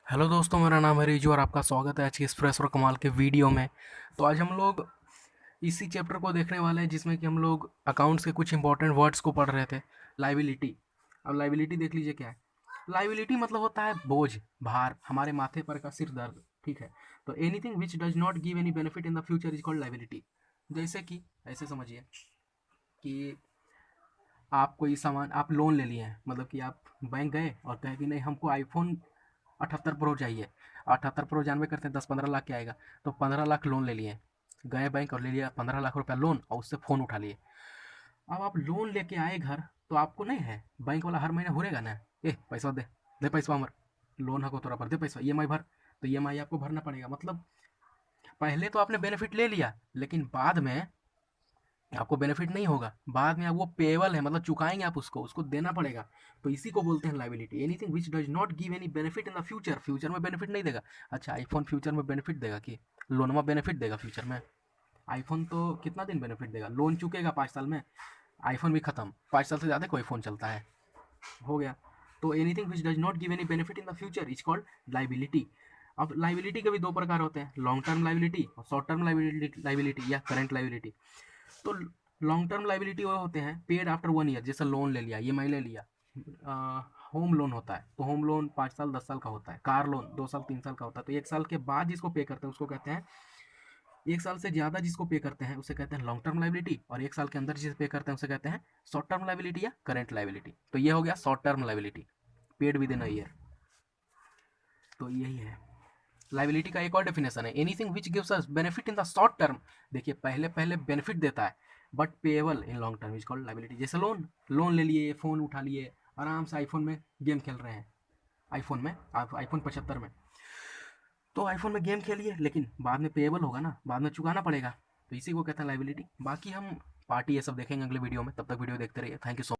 Hello दोस्तों, मेरा नाम है रिजू और आपका स्वागत है आज की इस फ्रेश और कमाल के वीडियो में। तो आज हम लोग इसी चैप्टर को देखने वाले हैं जिसमें कि हम लोग अकाउंट्स के कुछ इंपॉर्टेंट वर्ड्स को पढ़ रहे थे। लाइबिलिटी। अब लाइबिलिटी देख लीजिए क्या है। लाइबिलिटी मतलब होता है बोझ, भार, हमारे माथे पर का सिर दर्द। ठीक है। तो anything which does not give any benefit in the future is called liability. जैसे कि ऐसे समझिए कि आप कोई सामान आप लोन ले लिए हैं, मतलब कि आप बैंक गए और कहे कि नहीं हमको आईफोन 78 प्रो चाहिए। 78 प्रो जानवे करते हैं 10-15 लाख के आएगा। तो 15 लाख लोन ले लिए, गए बैंक और ले लिया 15 लाख रुपया लोन और उससे फ़ोन उठा लिए। अब आप लोन लेके आए घर, तो आपको नहीं है, बैंक वाला हर महीने घूरेगा ना, ए पैसा दे, दे पैसा हमर, लोन हको तोरा पर दे पैसा, ईएमआई भर। तो ईएमआई आपको भरना पड़ेगा। मतलब पहले तो आपने बेनिफिट ले लिया, लेकिन बाद में आपको बेनिफिट नहीं होगा। बाद में आप वो पेएबल है, मतलब चुकाएंगे आप उसको उसको देना पड़ेगा। तो इसी को बोलते हैं liability. Anything which does not give any benefit in the future, future में बेनिफिट नहीं देगा। अच्छा, आईफोन फ्यूचर में बेनिफिट देगा कि लोनमा बेनिफिट देगा फ्यूचर में? आईफोन तो कितना दिन बेनिफिट देगा, लोन चुकेगा 5 साल में, आईफोन भी खत्म। 5 साल से ज़्यादा कोई फ़ोन चलता है, हो गया। तो anything which does not give any benefit in the future is called liability. अब लाइबिलिटी के भी दो प्रकार होते हैं, लॉन्ग टर्म लाइबिलिटी और शॉर्ट टर्म लाइबिलिटी या करंट लाइबिलिटी। तो लॉन्ग टर्म लाइबिलिटी वो होते हैं पेड आफ्टर 1 ईयर। जैसे लोन ले लिया, ईएमआई ले लिया, होम लोन होता है तो होम लोन 5 साल 10 साल का होता है, कार लोन 2 साल 3 साल का होता है। तो 1 साल के बाद जिसको पे करते हैं उसको कहते हैं, 1 साल से ज़्यादा जिसको पे करते हैं उसे कहते हैं लॉन्ग टर्म लाइबिलिटी, और 1 साल के अंदर जिसे पे करते हैं उसे कहते हैं शॉर्ट टर्म लाइबिलिटी या करेंट लाइबिलिटी। तो ये हो गया short term liability, paid with in a year. तो यही है लाइबिलिटी का एक और डेफिनेशन है, anything which gives us benefit in the short term. देखिए पहले पहले बेनिफिट देता है but payable in long term is called liability. जैसे लोन, लोन ले लिए, फ़ोन उठा लिए, आराम से आईफोन में गेम खेल रहे हैं, आईफोन में, आप आईफोन 75 में, तो आईफोन में गेम खेलिए, लेकिन बाद में पेएबल होगा ना, बाद में चुकाना पड़ेगा। तो इसी को कहते हैं लाइबिलिटी। बाकी हम पार्टी ये सब देखेंगे अगले वीडियो में, तब तक वीडियो देखते रहिए। Thank you so